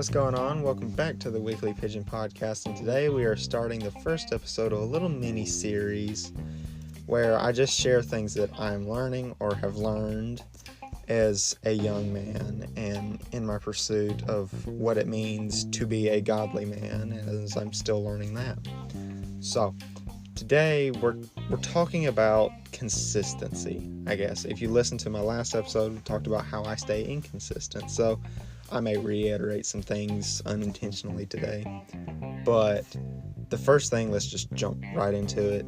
what's going on? Welcome back to the Weekly Pigeon Podcast, and today we are starting the first episode of a little mini-series where I just share things that I'm learning or have learned as a young man and in my pursuit of what it means to be a godly man, as I'm still learning that. So, today we're talking about consistency, I guess. If you listen to my last episode, we talked about how I stay inconsistent, so I may reiterate some things unintentionally today. But the first thing, let's just jump right into it,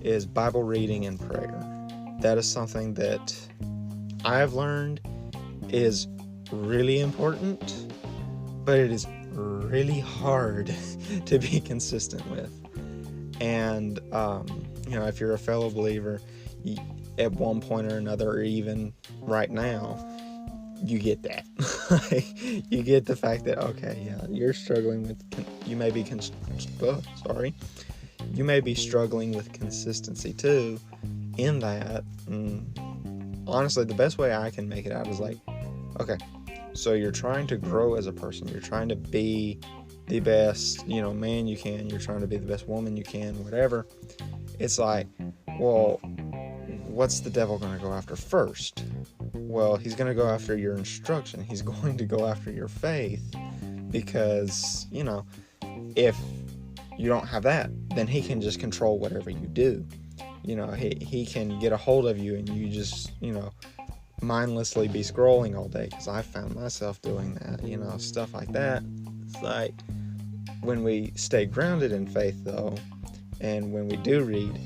is Bible reading and prayer. That is something that I have learned is really important, but it is really hard to be consistent with. And, if you're a fellow believer, at one point or another, or even right now, you get that. You get the fact that, you're struggling with, you may be struggling with consistency too, in that. Honestly, the best way I can make it out is so you're trying to grow as a person. You're trying to be the best, man you can. You're trying to be the best woman you can, whatever. It's like, well, what's the devil going to go after first? Well, he's going to go after your instruction. He's going to go after your faith, because, if you don't have that, then he can just control whatever you do. He can get a hold of you and you just, mindlessly be scrolling all day, because I found myself doing that, stuff like that. It's like, when we stay grounded in faith, though, and when we do read,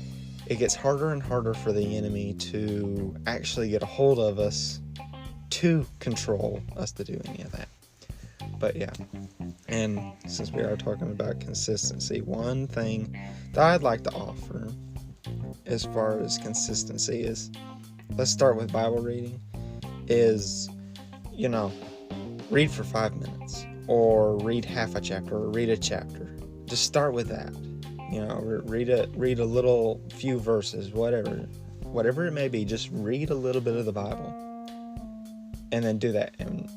it gets harder and harder for the enemy to actually get a hold of us to control us to do any of that. But yeah, and since we are talking about consistency, one thing that I'd like to offer as far as consistency is, let's start with Bible reading, is, read for 5 minutes, or read half a chapter, or read a chapter. Just start with that. Read a little few verses, whatever it may be. Just read a little bit of the Bible, and then do that, and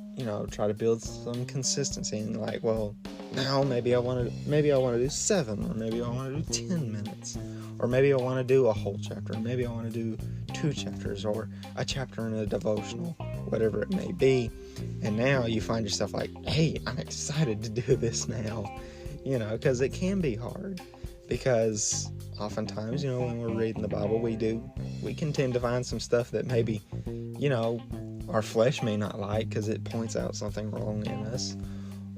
try to build some consistency. And now maybe I want to do 7, or maybe I want to do 10 minutes, or maybe I want to do a whole chapter, or maybe I want to do 2 chapters, or a chapter in a devotional, whatever it may be. And now you find yourself like, hey, I'm excited to do this now, because it can be hard. Because oftentimes, when we're reading the Bible, we can tend to find some stuff that maybe, our flesh may not like, because it points out something wrong in us,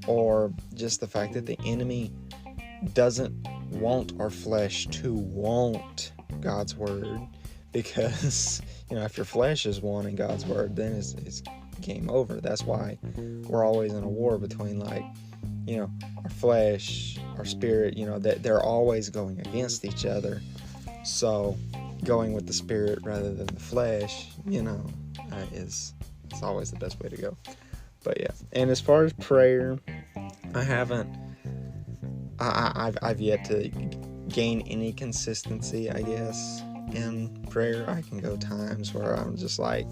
or just the fact that the enemy doesn't want our flesh to want God's word, because, if your flesh is wanting God's word, then it's game over. That's why we're always in a war between, our flesh, our spirit, that they're always going against each other. So going with the spirit rather than the flesh, it's always the best way to go. But yeah, and as far as prayer, I've yet to gain any consistency, I guess, in prayer. I can go times where I'm just like,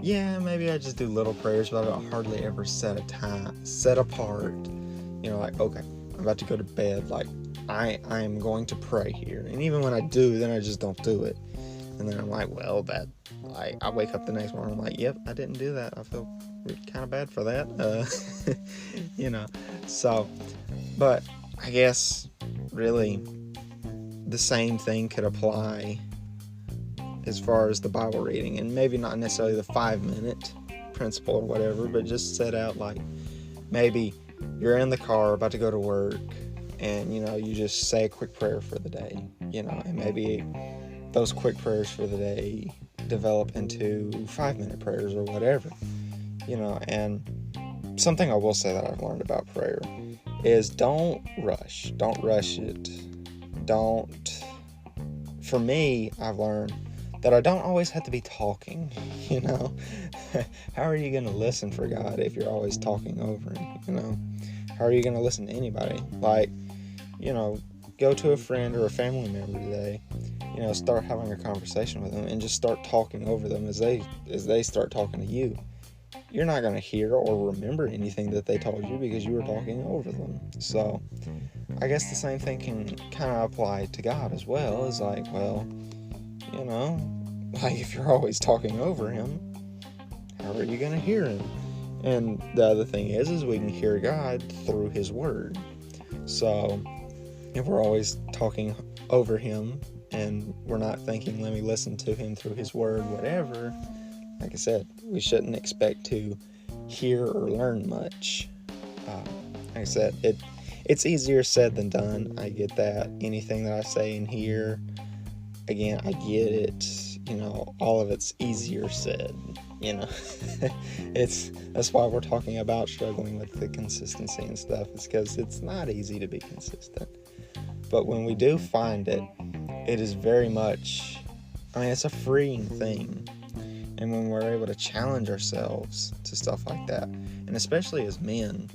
maybe I just do little prayers, but I don't hardly ever set apart, okay, I'm about to go to bed, I am going to pray here. And even when I do, then I just don't do it. And then I'm like, I wake up the next morning, I'm like, yep, I didn't do that. I feel kind of bad for that. So, but I guess really the same thing could apply as far as the Bible reading, and maybe not necessarily the 5-minute principle or whatever, but just set out, maybe you're in the car about to go to work, and you just say a quick prayer for the day, and maybe those quick prayers for the day develop into 5-minute prayers or whatever, and something I will say that I've learned about prayer is don't rush it. For me, I've learned that I don't always have to be talking, How are you going to listen for God if you're always talking over Him, How are you going to listen to anybody? Go to a friend or a family member today, start having a conversation with them and just start talking over them as they start talking to you. you're not going to hear or remember anything that they told you because you were talking over them. So I guess the same thing can kind of apply to God as well. It's like, well, you know, like if you're always talking over him, how are you going to hear him? And the other thing is we can hear God through his word. So if we're always talking over him and we're not thinking, let me listen to him through his word, whatever, like I said, we shouldn't expect to hear or learn much. Like I said, it's easier said than done. I get that. Anything that I say in here, again, I get it. All of it's easier said. That's why we're talking about struggling with the consistency and stuff. It's because it's not easy to be consistent. But when we do find it, it is very much, it's a freeing thing. And when we're able to challenge ourselves to stuff like that, and especially as men,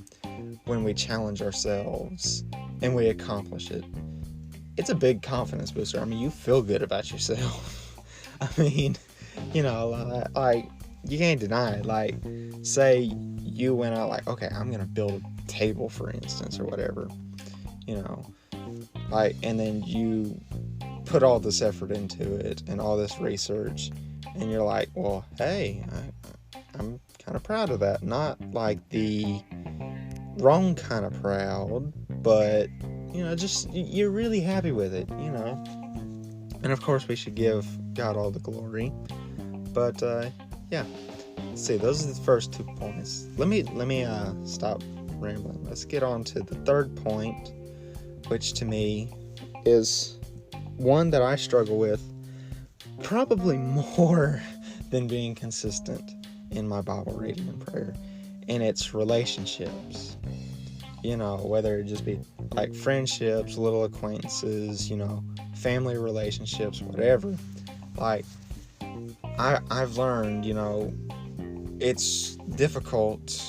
when we challenge ourselves and we accomplish it, it's a big confidence booster. You feel good about yourself. Like, you can't deny it. Like, say you went out like, okay, I'm going to build a table, for instance, or whatever, and then you put all this effort into it and all this research, and you're like, well, hey, I'm kind of proud of that. Not like the wrong kind of proud, but, just you're really happy with it, And of course, we should give God all the glory. But, yeah. Let's see, those are the first 2 points. Let me stop rambling. Let's get on to the third point, which to me is one that I struggle with probably more than being consistent in my Bible reading and prayer, and it's relationships. Whether it just be like friendships, little acquaintances, family relationships, whatever. Like, I've learned, it's difficult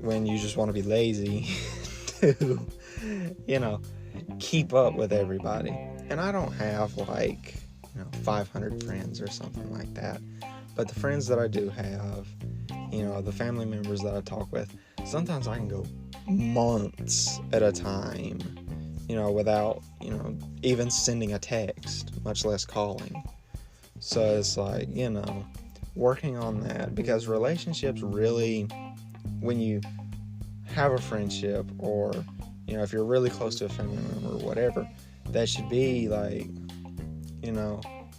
when you just want to be lazy to, keep up with everybody. And I don't have 500 friends or something like that. But the friends that I do have, the family members that I talk with, sometimes I can go months at a time, without, even sending a text, much less calling. So it's like, working on that, because relationships really, when you have a friendship, or, if you're really close to a family member or whatever, that should be like,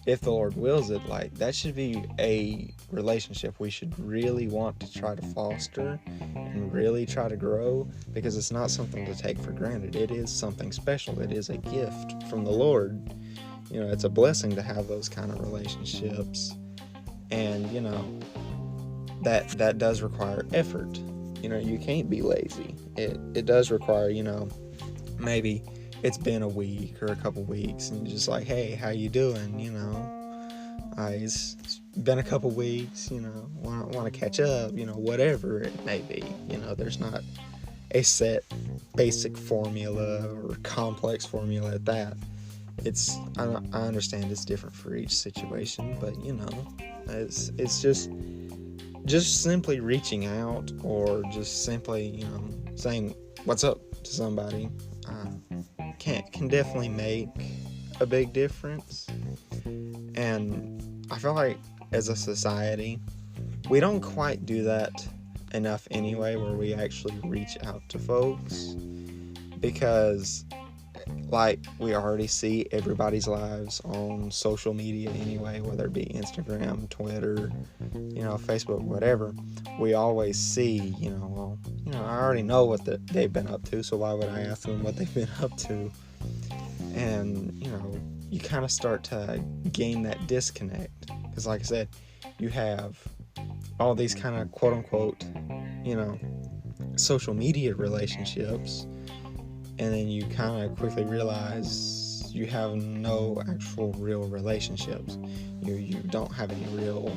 if the Lord wills it, like, that should be a relationship we should really want to try to foster and really try to grow, because it's not something to take for granted. It is something special. It is a gift from the Lord. It's a blessing to have those kind of relationships. And, that does require effort. You can't be lazy. It does require, maybe it's been a week or a couple weeks and you're just like, hey, how you doing? It's been a couple weeks, want to catch up, whatever it may be. There's not a set basic formula or complex formula at that. I understand it's different for each situation, but it's just simply reaching out, or just simply saying what's up to somebody can definitely make a big difference. And I feel like as a society, we don't quite do that enough anyway, where we actually reach out to folks, because we already see everybody's lives on social media anyway, whether it be Instagram, Twitter, Facebook, whatever. We always see, I already know what they've been up to, so why would I ask them what they've been up to? And, you kind of start to gain that disconnect, because like I said, you have all these kind of quote-unquote, social media relationships, and then you kind of quickly realize you have no actual real relationships. You don't have any real,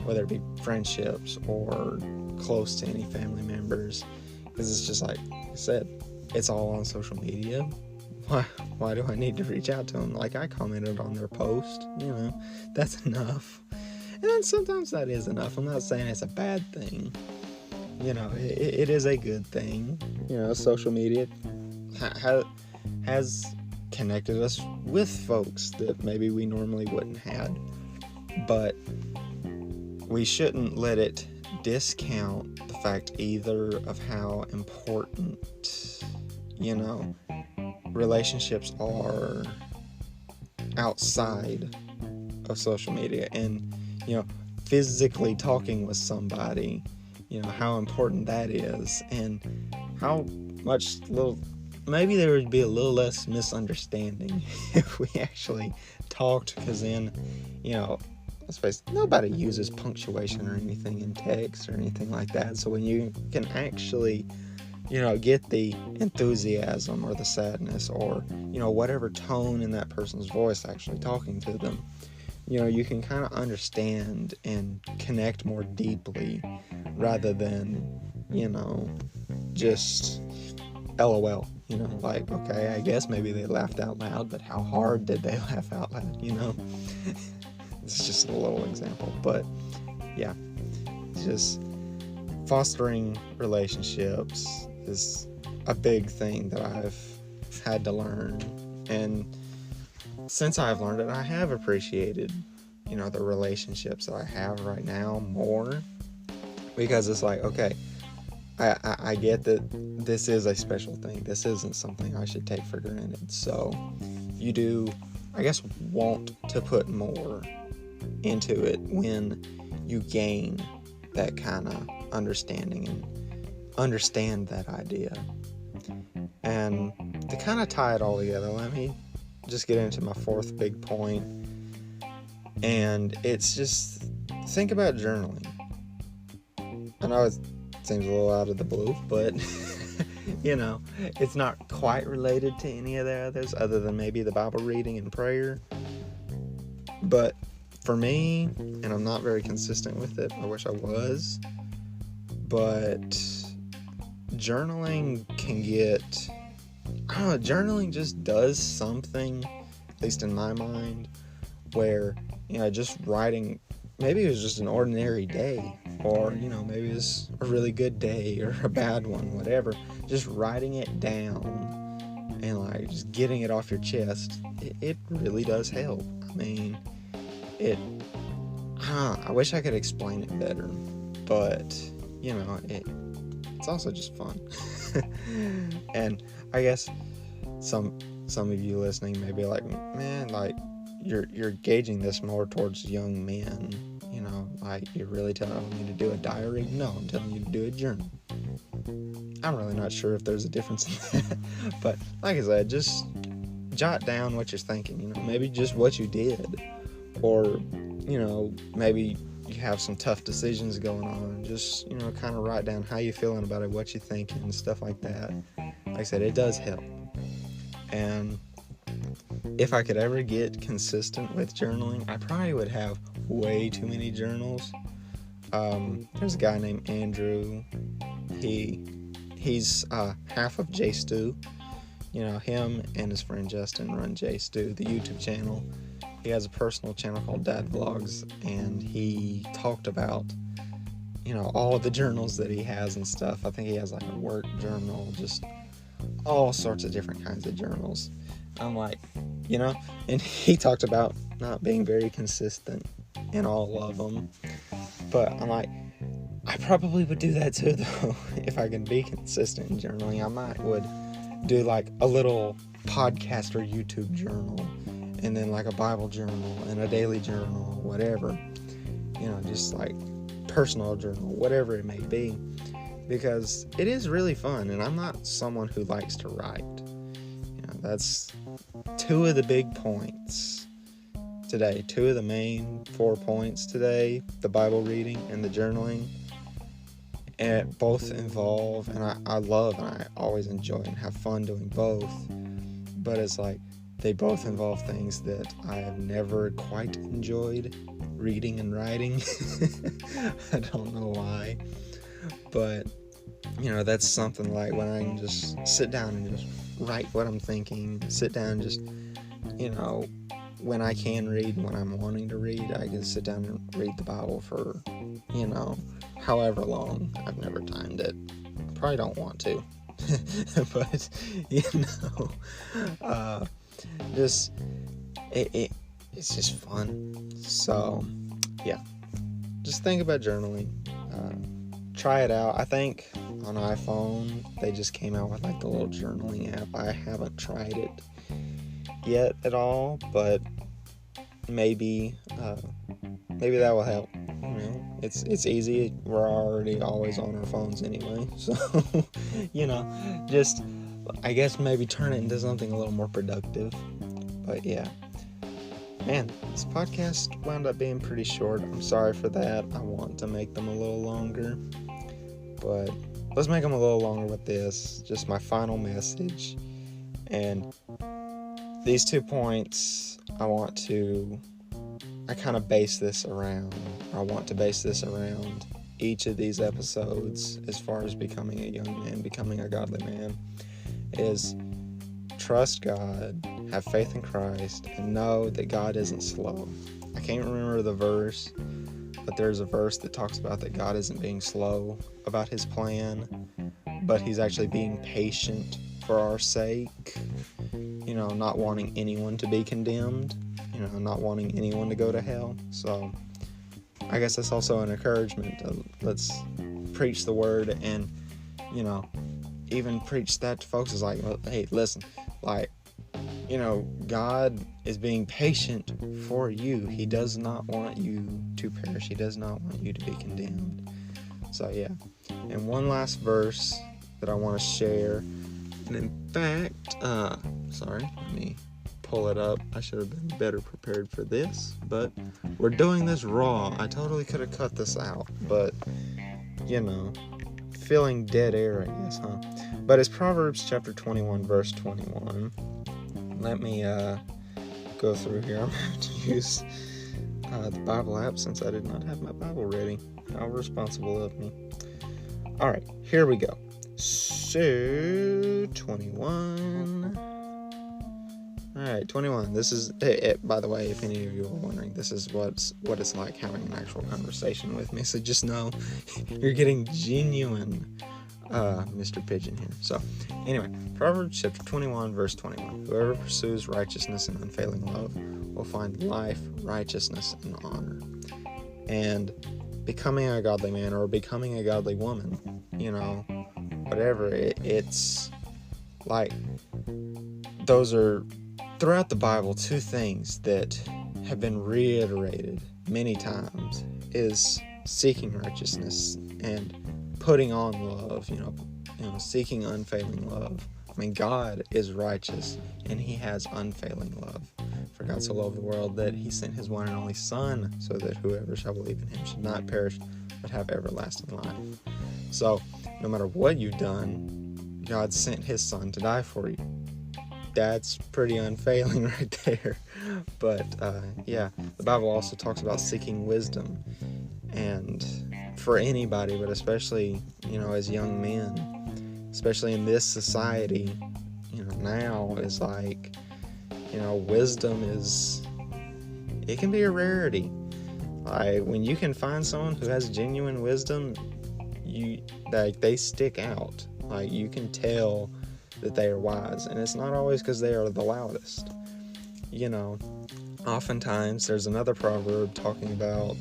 whether it be friendships or close to any family members, because it's just like I said, it's all on social media. Why do I need to reach out to them? Like, I commented on their post, that's enough. And then sometimes that is enough. I'm not saying it's a bad thing. It is a good thing. Social media has connected us with folks that maybe we normally wouldn't have. But we shouldn't let it discount the fact either of how important, relationships are outside of social media. And, physically talking with somebody, how important that is, and how much maybe there would be a little less misunderstanding if we actually talked, because then, let's face it, nobody uses punctuation or anything in text or anything like that. So when you can actually, get the enthusiasm or the sadness or, whatever tone in that person's voice actually talking to them, you can kind of understand and connect more deeply rather than, just LOL. Like, okay, I guess maybe they laughed out loud, but how hard did they laugh out loud, It's just a little example, but yeah, just fostering relationships is a big thing that I've had to learn, and since I've learned it, I have appreciated, the relationships that I have right now more, because it's like, okay, I get that this is a special thing. This isn't something I should take for granted. So you do, I guess, want to put more into it when you gain that kind of understanding and understand that idea. And to kind of tie it all together, let me just get into my fourth big point. And it's just, think about journaling. I know it seems a little out of the blue, but it's not quite related to any of the others other than maybe the Bible reading and prayer. But for me, and I'm not very consistent with it, I wish I was, but journaling can get, journaling just does something, at least in my mind, where, just writing, maybe it was just an ordinary day, or, maybe it's a really good day or a bad one, whatever, just writing it down and just getting it off your chest, it really does help. I mean, I wish I could explain it better, but, it's also just fun. And I guess some of you listening may be like, man, you're gauging this more towards young men, you're really telling me to do a diary? No, I'm telling you to do a journal. I'm really not sure if there's a difference in that, but like I said, just jot down what you're thinking, maybe just what you did, or, maybe you have some tough decisions going on, just, kind of write down how you're feeling about it, what you're thinking, and stuff like that. Like I said, it does help. And if I could ever get consistent with journaling, I probably would have way too many journals. There's a guy named Andrew. He's half of J Stu. Him and his friend Justin run J Stu, the YouTube channel. He has a personal channel called Dad Vlogs, and he talked about, all of the journals that he has and stuff. I think he has a work journal, just all sorts of different kinds of journals. I'm like, and he talked about not being very consistent in all of them. But I'm like, I probably would do that too, though, if I could be consistent in journaling. I would do a little podcast or YouTube journal, and then a Bible journal and a daily journal, whatever, just personal journal, whatever it may be, because it is really fun. And I'm not someone who likes to write. That's two of the big points today, two of the main 4 points today, the Bible reading and the journaling. And both involve, and I love and I always enjoy and have fun doing both, but it's they both involve things that I have never quite enjoyed reading and writing. I don't know why, but that's something when I can just sit down and just write what I'm thinking, sit down and just when I can read, when I'm wanting to read, I can sit down and read the Bible for, however long. I've never timed it. I probably don't want to. But, just, it's just fun. So, yeah. Just think about journaling. Try it out. I think on iPhone, they just came out with like the little journaling app. I haven't tried it yet at all, but maybe that will help. It's easy. We're already always on our phones anyway, so just I guess maybe turn it into something a little more productive. But yeah, man, this podcast wound up being pretty short. I'm sorry for that. I want to make them a little longer, but let's make them a little longer with this. Just my final message. And these 2 points, I want to base this around each of these episodes as far as becoming a young man, becoming a godly man, is trust God, have faith in Christ, and know that God isn't slow. I can't remember the verse, but there's a verse that talks about that God isn't being slow about his plan, but he's actually being patient for our sake, not wanting anyone to be condemned, not wanting anyone to go to hell. So I guess that's also an encouragement to let's preach the word, and even preach that to folks is like, well, hey, listen, like, God is being patient for you. He does not want you to perish. He does not want you to be condemned. So yeah. And one last verse that I want to share. And in fact, let me pull it up. I should have been better prepared for this, but we're doing this raw. I totally could have cut this out, but filling dead air, I guess, huh? But it's Proverbs chapter 21, verse 21. Let me go through here. I'm going to have to use the Bible app since I did not have my Bible ready. How responsible of me. All right, here we go. So, 21. All right, 21. This is, by the way, if any of you are wondering, this is what it's like having an actual conversation with me. So just know you're getting genuine Mr. Pigeon here. So, anyway, Proverbs chapter 21, verse 21. Whoever pursues righteousness and unfailing love will find life, righteousness, and honor. And becoming a godly man or becoming a godly woman, whatever, it's like, those are, throughout the Bible, 2 things that have been reiterated many times is seeking righteousness and putting on love, seeking unfailing love. I mean, God is righteous and he has unfailing love. For God so loved the world that he sent his one and only Son, so that whoever shall believe in him should not perish but have everlasting life. So, no matter what you've done, God sent his Son to die for you. That's pretty unfailing right there. But the Bible also talks about seeking wisdom, and for anybody, but especially as young men, especially in this society, now is like, wisdom it can be a rarity. Like, when you can find someone who has genuine wisdom, they stick out. Like, you can tell that they are wise, and it's not always because they are the loudest. Oftentimes there's another proverb talking about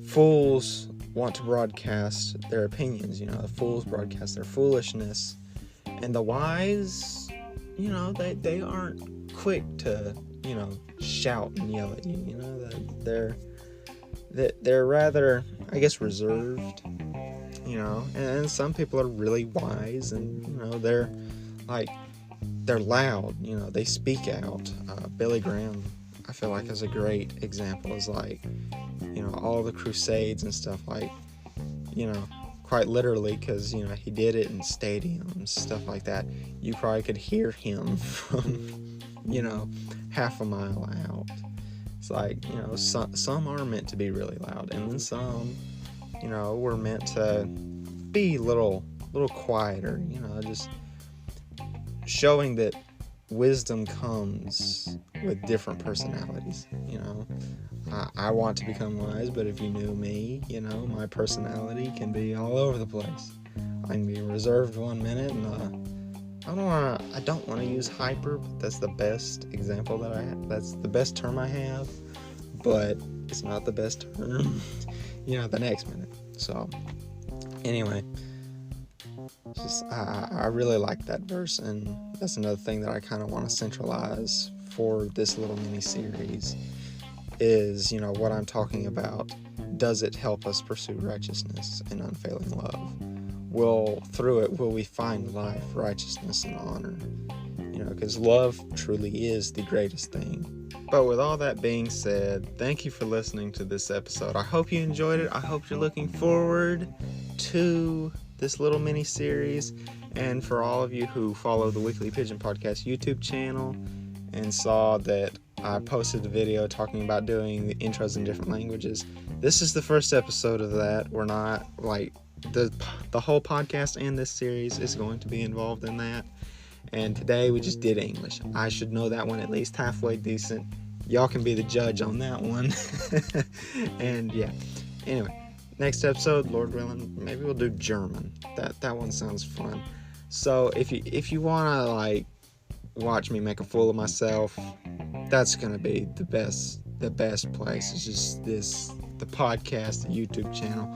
fools want to broadcast their opinions. The fools broadcast their foolishness, and the wise, they aren't quick to shout and yell at you. They're rather, I guess, reserved. And some people are really wise, and they're loud. They speak out. Billy Graham, I feel like, is a great example. Is like, all the crusades and stuff, like, quite literally, because he did it in stadiums, stuff like that. You probably could hear him from half a mile out. It's like, some are meant to be really loud, and then some we're meant to be little quieter, just showing that wisdom comes with different personalities. I want to become wise, but if you knew me, my personality can be all over the place. I can be reserved one minute, and I don't want to use hyper, but that's the best example that I have. That's the best term I have, but it's not the best term, the next minute. So, anyway, I really like that verse, and that's another thing that I kind of want to centralize for this little mini-series is, what I'm talking about. Does it help us pursue righteousness and unfailing love? Through it, will we find life, righteousness, and honor? Because love truly is the greatest thing. But with all that being said, thank you for listening to this episode. I hope you enjoyed it. I hope you're looking forward to this little mini-series. And for all of you who follow the Weekly Pigeon Podcast YouTube channel and saw that I posted a video talking about doing the intros in different languages, this is the first episode of that. We're not, the whole podcast and this series is going to be involved in that. And today we just did English. I should know that one at least halfway decent. Y'all can be the judge on that one. And yeah. Anyway, next episode, Lord willing, maybe we'll do German. That one sounds fun. So if you wanna watch me make a fool of myself, that's gonna be the best place. It's just the podcast, the YouTube channel,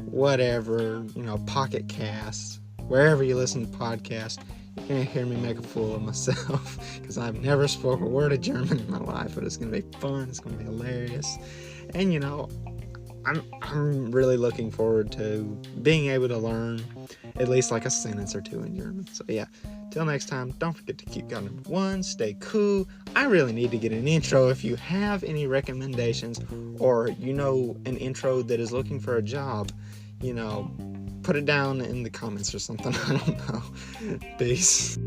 whatever, Pocket Cast, wherever you listen to podcasts. You're going to hear me make a fool of myself because I've never spoke a word of German in my life, but it's going to be fun. It's going to be hilarious. And, I'm really looking forward to being able to learn at least a sentence or two in German. So, yeah, till next time, don't forget to keep going. Number 1, stay cool. I really need to get an intro. If you have any recommendations or an intro that is looking for a job, put it down in the comments or something. I don't know. Peace.